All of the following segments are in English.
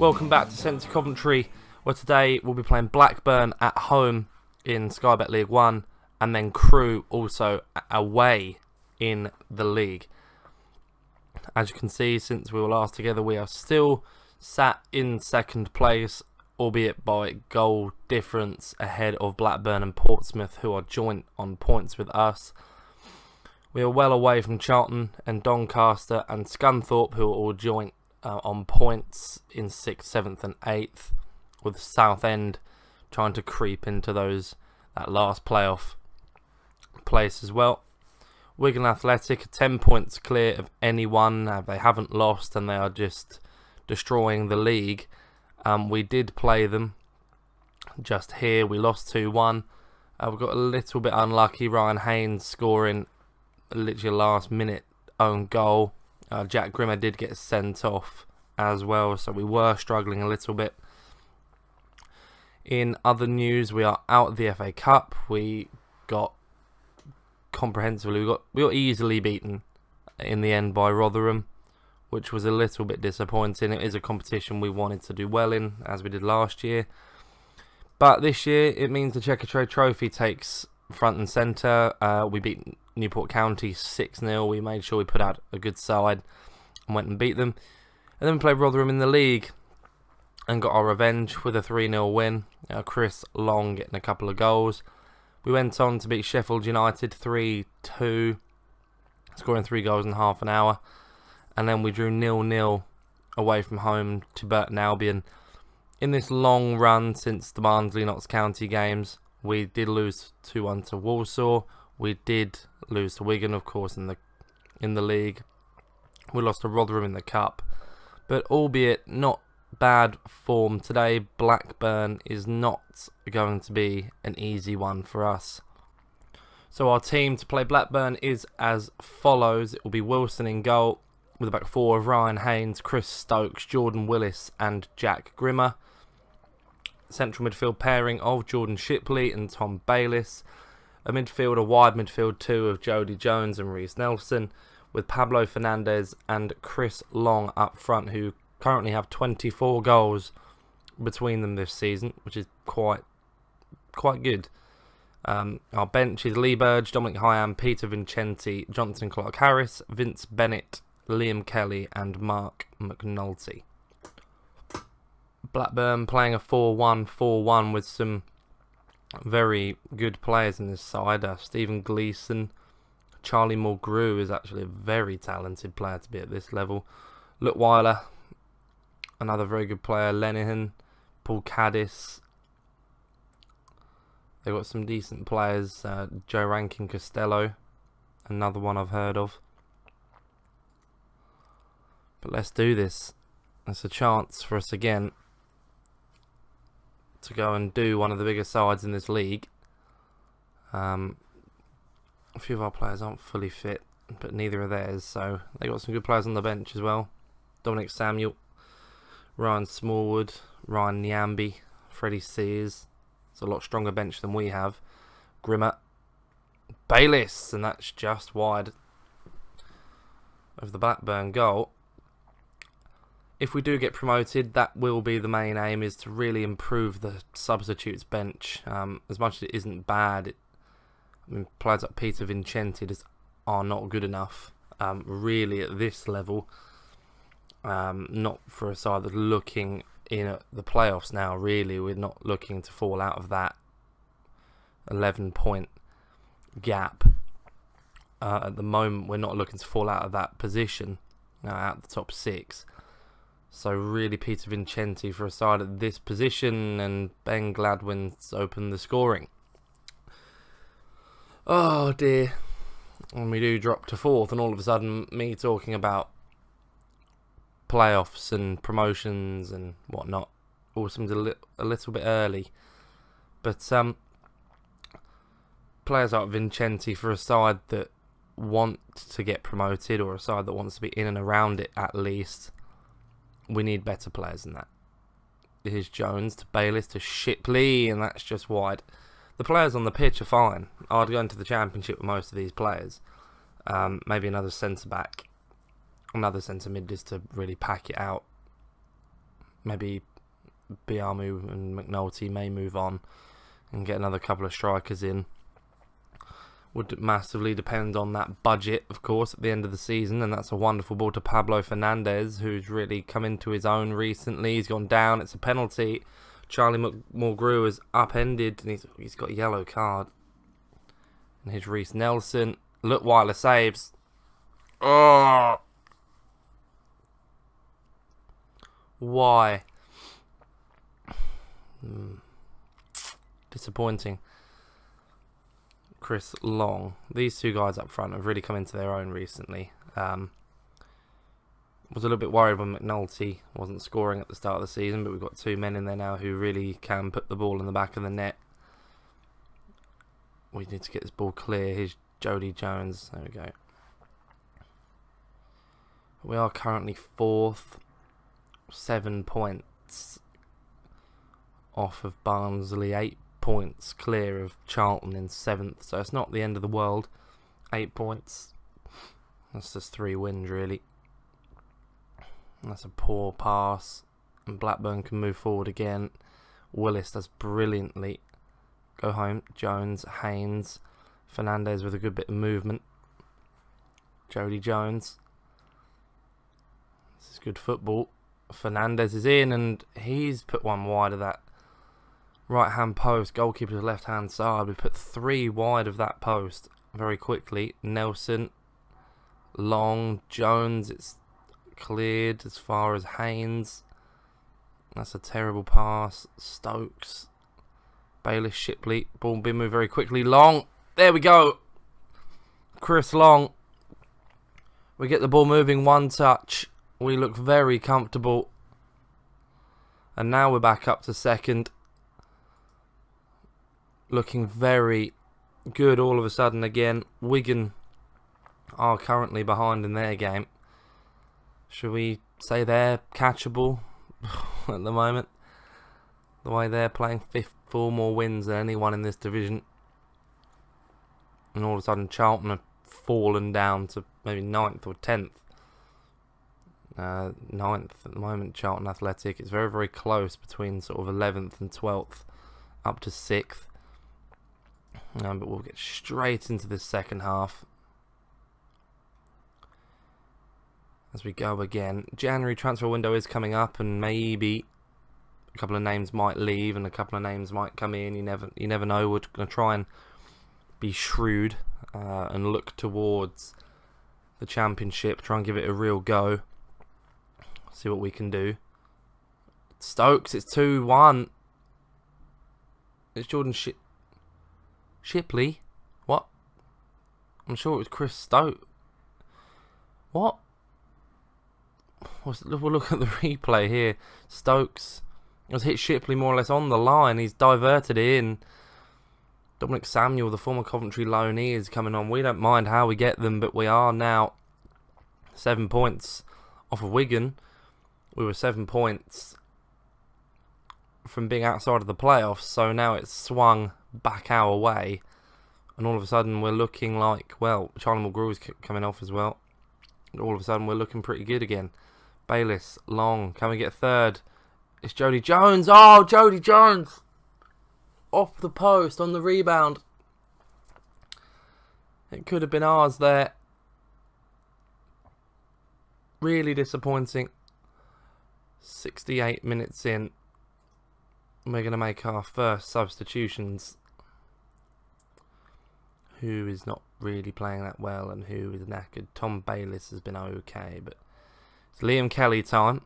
Welcome back to Centre Coventry, where today we'll be playing Blackburn at home in Sky Bet League 1 and then Crewe also away in the league. As you can see, since we were last together, we are still sat in second place, albeit by goal difference ahead of Blackburn and Portsmouth, who are joint on points with us. We are well away from Charlton and Doncaster and Scunthorpe, who are all joint on points in 6th, 7th and 8th, with Southend trying to creep into that last playoff place as well. Wigan Athletic are 10 points clear of anyone. They haven't lost and they are just destroying the league. We did play them just here. We lost 2-1. We got a little bit unlucky. Ryan Haynes scoring literally last minute own goal. Jack Grimmer did get sent off as well, so we were struggling a little bit. In other news, we are out of the FA Cup. We got comprehensively, we got easily beaten in the end by Rotherham, which was a little bit disappointing. It is a competition we wanted to do well in, as we did last year. But this year, it means the Checkatrade Trophy takes front and centre. We beat Newport County 6-0. We made sure we put out a good side and went and beat them. And then we played Rotherham in the league and got our revenge with a 3-0 win. Chris Long getting a couple of goals. We went on to beat Sheffield United 3-2, scoring 3 goals in half an hour. And then we drew 0-0 away from home to Burton Albion. In this long run since the Barnsley-Notts County games, we did lose 2-1 to Walsall. We did lose to Wigan, of course, in the league. We lost to Rotherham in the cup, but albeit not bad form today, Blackburn is not going to be an easy one for us. So our team to play Blackburn is as follows. It will be Wilson in goal, with a back four of Ryan Haynes, Chris Stokes, Jordan Willis and Jack Grimmer. Central midfield pairing of Jordan Shipley and Tom Bayliss. A wide midfield two of Jody Jones and Reece Nelson, with Pablo Fernandez and Chris Long up front, who currently have 24 goals between them this season, which is quite good. Our bench is Lee Burge, Dominic Hyam, Peter Vincenti, Jonathan Clark-Harris, Vince Bennett, Liam Kelly and Mark McNulty. Blackburn playing a 4-1-4-1 with some very good players in this side. Stephen Gleeson, Charlie Mulgrew is actually a very talented player to be at this level. Lutweiler, another very good player. Lenihan, Paul Caddis. They've got some decent players. Joe Rankin Costello, another one I've heard of. But let's do this. It's a chance for us again to go and do one of the bigger sides in this league. A few of our players aren't fully fit, but neither are theirs, so they got some good players on the bench as well. Dominic Samuel, Ryan Smallwood, Ryan Nyambi, Freddie Sears. It's a lot stronger bench than we have. Grimmer, Bayliss, and that's just wide of the Blackburn goal. If we do get promoted, that will be the main aim, is to really improve the substitutes bench. As much as it isn't bad, players like Peter Vincenti are not good enough, really, at this level. Not for a side that's looking in at the playoffs now, really. We're not looking to fall out of that 11-point gap. At the moment, we're not looking to fall out of that position, out of the top 6. So really Peter Vincenti for a side at this position, and Ben Gladwin's opened the scoring. Oh dear. And we do drop to 4th, and all of a sudden me talking about playoffs and promotions and whatnot all seems a little bit early. But players like Vincenti for a side that want to get promoted, or a side that wants to be in and around it at least, we need better players than that. Here's Jones to Bayliss to Shipley, and that's just wide. The players on the pitch are fine. I'd go into the Championship with most of these players. Maybe another centre back, another centre mid, just to really pack it out. maybe Biamu and McNulty may move on and get another couple of strikers in. Would massively depend on that budget, of course, at the end of the season, and that's a wonderful ball to Pablo Fernandez, who's really come into his own recently. He's gone down, it's a penalty. Charlie McGrew has upended, and he's got a yellow card. And here's Reece Nelson. Look, Weiler saves. Oh! Why? Disappointing. Chris Long. These two guys up front have really come into their own recently. Was a little bit worried when McNulty wasn't scoring at the start of the season, but we've got two men in there now who really can put the ball in the back of the net. We need to get this ball clear. Here's Jody Jones. There we go. We are currently 4th, 7 points off of Barnsley, 8 points clear of Charlton in 7th, so it's not the end of the world. 8 points. That's just 3 wins, really. That's a poor pass, and Blackburn can move forward again. Willis does brilliantly. Go home. Jones, Haynes, Fernandez with a good bit of movement. Jody Jones. This is good football. Fernandez is in, and he's put one wide of that right hand post. Goalkeeper's left hand side. We put 3 wide of that post very quickly. Nelson, Long, Jones. It's cleared as far as Haynes. That's a terrible pass. Stokes, Bayliss, Shipley. Ball being moved very quickly. Long. There we go. Chris Long. We get the ball moving, 1 touch. We look very comfortable. And now we're back up to 2nd. Looking very good all of a sudden again. Wigan are currently behind in their game. Should we say they're catchable at the moment? The way they're playing, 4 more wins than anyone in this division. And all of a sudden Charlton have fallen down to maybe 9th or 10th. 9th at the moment, Charlton Athletic. It's very, very close between sort of 11th and 12th up to 6th. But we'll get straight into the second half as we go again. January transfer window is coming up, and maybe a couple of names might leave and a couple of names might come in. You never know. We're going to try and be shrewd and look towards the Championship. Try and give it a real go. See what we can do. Stokes, it's 2-1. It's Jordan Shipley? What? I'm sure it was Chris Stokes. What? We'll look at the replay here. Stokes has hit Shipley more or less on the line. He's diverted it in. Dominic Samuel, the former Coventry loanee, is coming on. We don't mind how we get them, but we are now 7 points off of Wigan. We were 7 points from being outside of the playoffs, so now it's swung back our way, and all of a sudden we're looking like, well, Charlie McGrew is coming off as well. All of a sudden we're looking pretty good again. Bayliss, Long, can we get 3rd? It's Jody Jones. Oh, Jody Jones! Off the post on the rebound. It could have been ours there. Really disappointing. 68 minutes in. We're going to make our first substitutions. Who is not really playing that well and who is knackered. Tom Bayliss has been okay, but it's Liam Kelly time.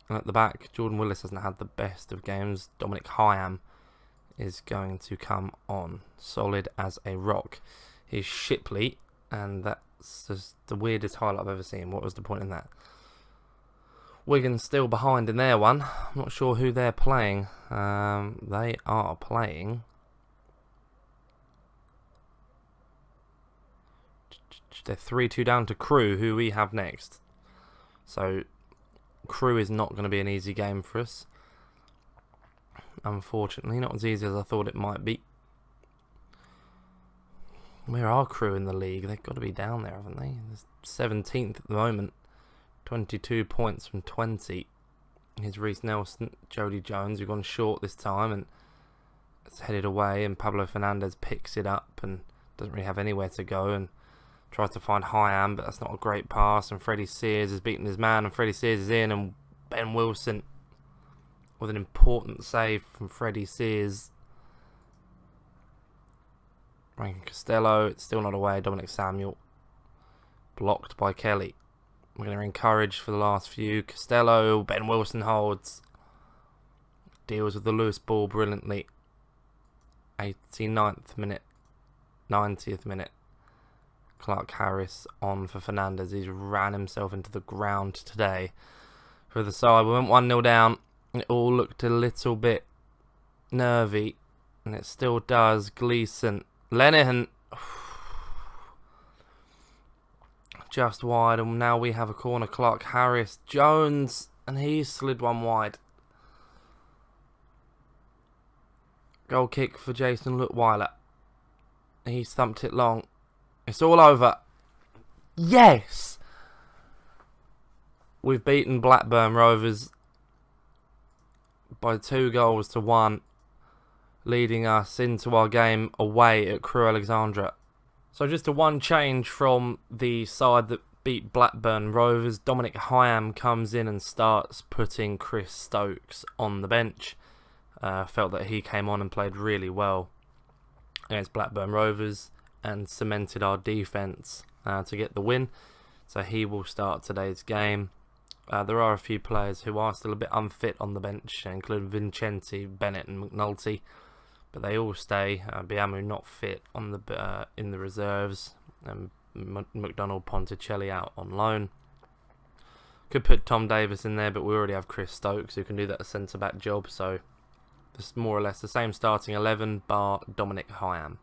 And at the back, Jordan Willis hasn't had the best of games. Dominic Hyam is going to come on. Solid as a rock. Here's Shipley, and that's just the weirdest highlight I've ever seen. What was the point in that? Wigan's still behind in their one. I'm not sure who they're playing. They are playing... They're 3-2 down to Crewe, who we have next. So, Crewe is not going to be an easy game for us. Unfortunately, not as easy as I thought it might be. Where are Crewe in the league? They've got to be down there, haven't they? They're 17th at the moment. 22 points from 20. Here's Reece Nelson, Jody Jones, who've gone short this time and it's headed away, and Pablo Fernandez picks it up and doesn't really have anywhere to go and tries to find Hyam, but that's not a great pass, and Freddie Sears has beaten his man, and Freddie Sears is in, and Ben Wilson with an important save from Freddie Sears. Rankin Costello, it's still not away. Dominic Samuel blocked by Kelly. We're going to encourage for the last few. Costello, Ben Wilson holds. Deals with the loose ball brilliantly. 89th minute. 90th minute. Clark Harris on for Fernandez. He's ran himself into the ground today. For the side, we went 1-0 down. It all looked a little bit nervy. And it still does. Gleeson. Lenihan. Just wide, and now we have a corner. Clark Harris, Jones, and he slid one wide. Goal kick for Jason Lutweiler. He thumped it long. It's all over. Yes! We've beaten Blackburn Rovers by 2-1, leading us into our game away at Crewe Alexandra. So just a one change from the side that beat Blackburn Rovers. Dominic Hyam comes in and starts putting Chris Stokes on the bench. Felt that he came on and played really well against Blackburn Rovers and cemented our defence to get the win. So he will start today's game. There are a few players who are still a bit unfit on the bench, including Vincenti, Bennett and McNulty. But they all stay. Biamu not fit on the in the reserves, and McDonald Ponticelli out on loan. Could put Tom Davis in there, but we already have Chris Stokes who can do that centre back job. So it's more or less the same starting 11, bar Dominic Hyam.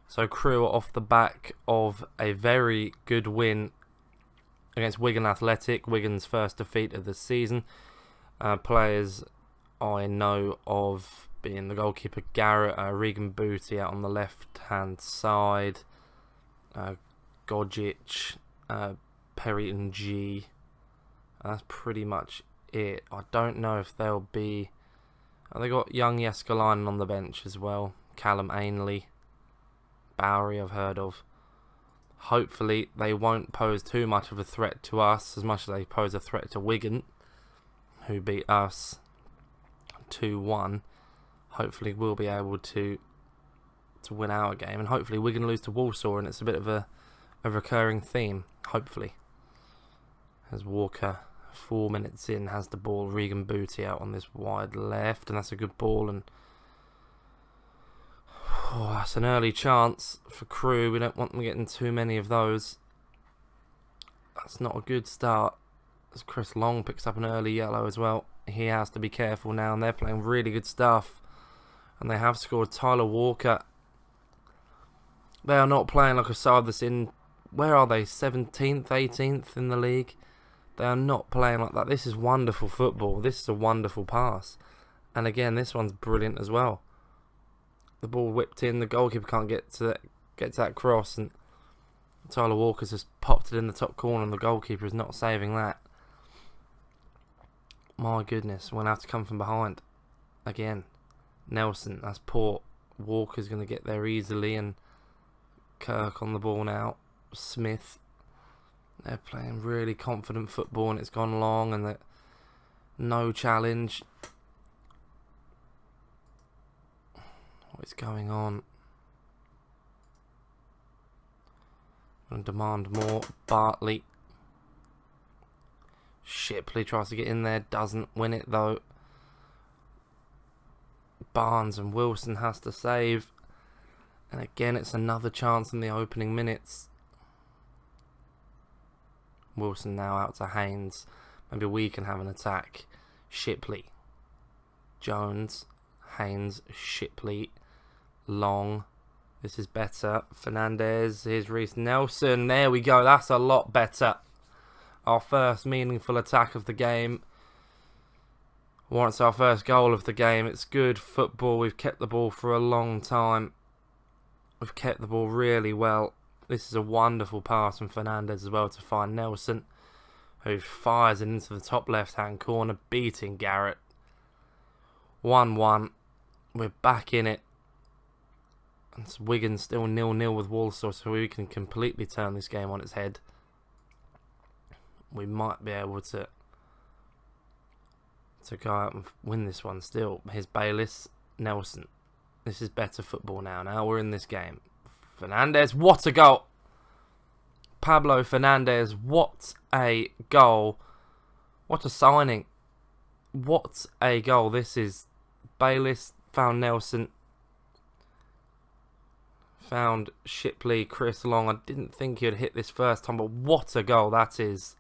So Crewe are off the back of a very good win against Wigan Athletic, Wigan's first defeat of the season. Players I know of being the goalkeeper Garrett, Regan Booty out on the left-hand side, Godzic, Perry and G. That's pretty much it. I don't know if they'll be... They got young Jeskalainen on the bench as well, Callum Ainley. Bowery I've heard of. Hopefully they won't pose too much of a threat to us as much as they pose a threat to Wigan, who beat us 2-1. Hopefully we'll be able to win our game, and hopefully Wigan lose to Walsall, and it's a bit of a recurring theme, hopefully. As Walker, 4 minutes in, has the ball. Regan Booty out on this wide left, and that's a good ball, and that's an early chance for Crewe. We don't want them getting too many of those. That's not a good start. As Chris Long picks up an early yellow as well. He has to be careful now, and they're playing really good stuff. And they have scored. Tyler Walker. They are not playing like a side that's in... Where are they? 17th, 18th in the league? They are not playing like that. This is wonderful football. This is a wonderful pass. And again, this one's brilliant as well. The ball whipped in, the goalkeeper can't get to that cross, and Tyler Walker's just popped it in the top corner, and the goalkeeper is not saving that. My goodness, we're going to have to come from behind again. Nelson, that's poor. Walker's going to get there easily, and Kirk on the ball now. Smith, they're playing really confident football, and it's gone long, and no challenge. What is going on? And demand more. Bartley. Shipley tries to get in there, doesn't win it though. Barnes and Wilson has to save. And again, it's another chance in the opening minutes. Wilson now out to Haynes. Maybe we can have an attack. Shipley. Jones. Haynes. Shipley. Long. This is better. Fernandez. Here's Reece Nelson. There we go. That's a lot better. Our first meaningful attack of the game. Warrants our first goal of the game. It's good football. We've kept the ball for a long time. We've kept the ball really well. This is a wonderful pass from Fernandez as well to find Nelson, who fires it into the top left-hand corner, beating Garrett. 1-1. We're back in it. And Wigan still 0-0 with Walsall, so we can completely turn this game on its head. We might be able to go out and win this one still. Here's Bayliss, Nelson. This is better football now. Now we're in this game. Fernandez, what a goal! Pablo Fernandez, what a goal. What a signing. What a goal. This is Bayliss, found Nelson, found Shipley, Chris Long. I didn't think he'd hit this first time, but what a goal that is.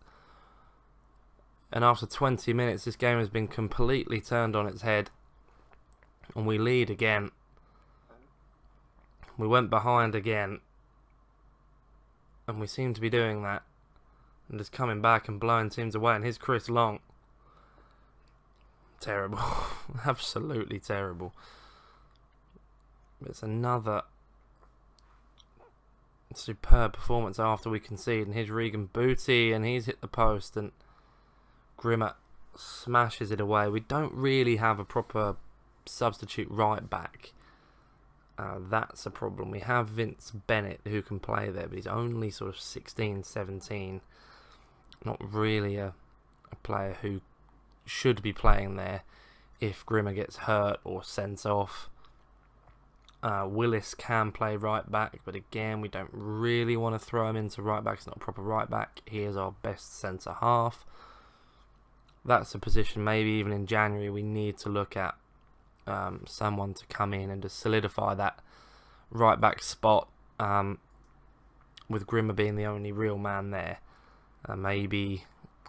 And after 20 minutes, this game has been completely turned on its head. And we lead again. We went behind again. And we seem to be doing that. And just coming back and blowing teams away. And here's Chris Long. Terrible. Absolutely terrible. It's another superb performance after we concede. And here's Regan Booty. And he's hit the post. And Grimmer smashes it away. We don't really have a proper substitute right back. That's a problem. We have Vince Bennett who can play there, but he's only sort of 16, 17. Not really a player who should be playing there if Grimmer gets hurt or sent off. Willis can play right back, but again, we don't really want to throw him into right back. He's not a proper right back. He is our best centre half. That's a position maybe even in January we need to look at someone to come in and just solidify that right back spot, with Grimmer being the only real man there. Maybe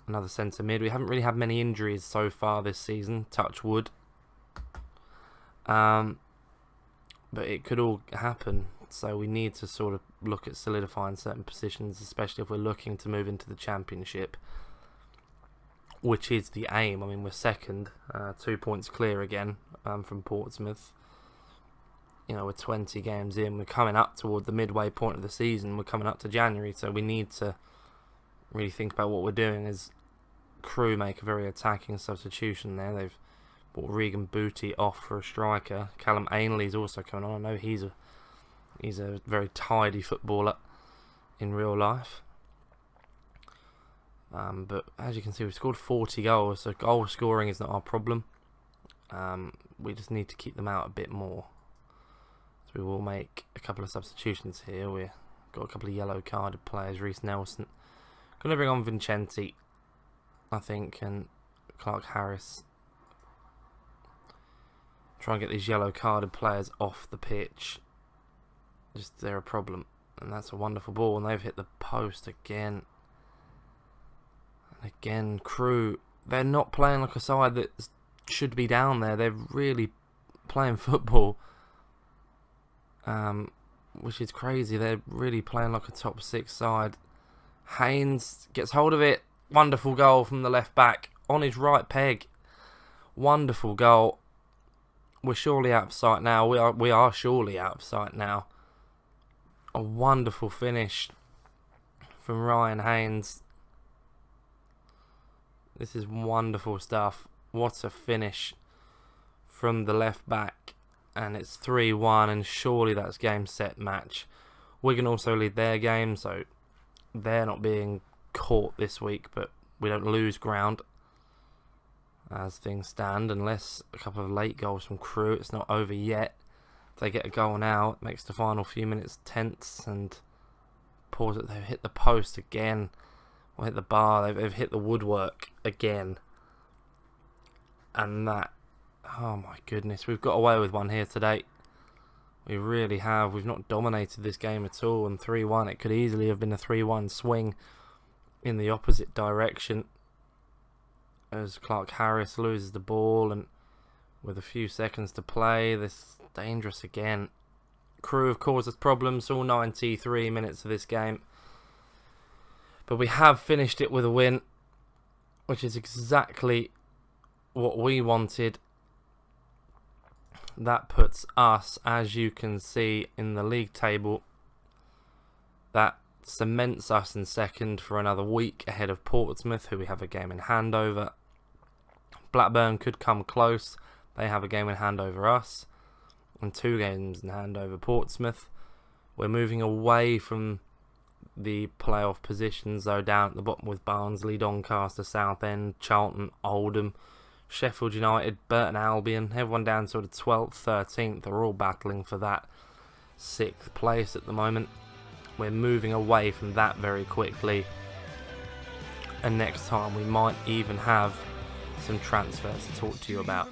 another centre mid. We haven't really had many injuries so far this season, touch wood. But it could all happen, so we need to sort of look at solidifying certain positions, especially if we're looking to move into the Championship, which is the aim. I mean, we're second, 2 points clear again from Portsmouth. You know, we're 20 games in. We're coming up toward the midway point of the season. We're coming up to January, so we need to really think about what we're doing. As Crew make a very attacking substitution there. They've brought Regan Booty off for a striker. Callum Ainley's also coming on. I know he's a very tidy footballer in real life. But as you can see, we've scored 40 goals, so goal scoring is not our problem. We just need to keep them out a bit more. So we will make a couple of substitutions here. We've got a couple of yellow carded players. Reece Nelson. Going to bring on Vincenti, I think, and Clark Harris. Try and get these yellow carded players off the pitch. Just they're a problem. And that's a wonderful ball, and they've hit the post again. Again, Crew, they're not playing like a side that should be down there. They're really playing football, which is crazy. They're really playing like a top 6 side. Haynes gets hold of it. Wonderful goal from the left back on his right peg. Wonderful goal. We're surely out of sight now. We are surely out of sight now. A wonderful finish from Ryan Haynes. This is wonderful stuff. What a finish from the left back. And it's 3-1, and surely that's game, set, match. Wigan also lead their game, so they're not being caught this week, but we don't lose ground as things stand, unless a couple of late goals from Crew. It's not over yet. If they get a goal now, it makes the final few minutes tense, and pause it. They've hit the post again. Or hit the bar. They've hit the woodwork again. And that, oh my goodness, we've got away with one here today. We really have. We've not dominated this game at all. And 3-1, it could easily have been a 3-1 swing in the opposite direction, as Clark Harris loses the ball, and with a few seconds to play, this is dangerous again. Crew have caused us problems all 93 minutes of this game. But we have finished it with a win, which is exactly what we wanted. that puts us, as you can see in the league table, that cements us in second for another week ahead of Portsmouth, who we have a game in hand over. Blackburn could come close. They have a game in hand over us and 2 games in hand over Portsmouth. We're moving away from the playoff positions, though, down at the bottom with Barnsley, Doncaster, Southend, Charlton, Oldham, Sheffield United, Burton Albion. Everyone down sort of 12th, 13th are all battling for that 6th place at the moment. We're moving away from that very quickly, and next time we might even have some transfers to talk to you about.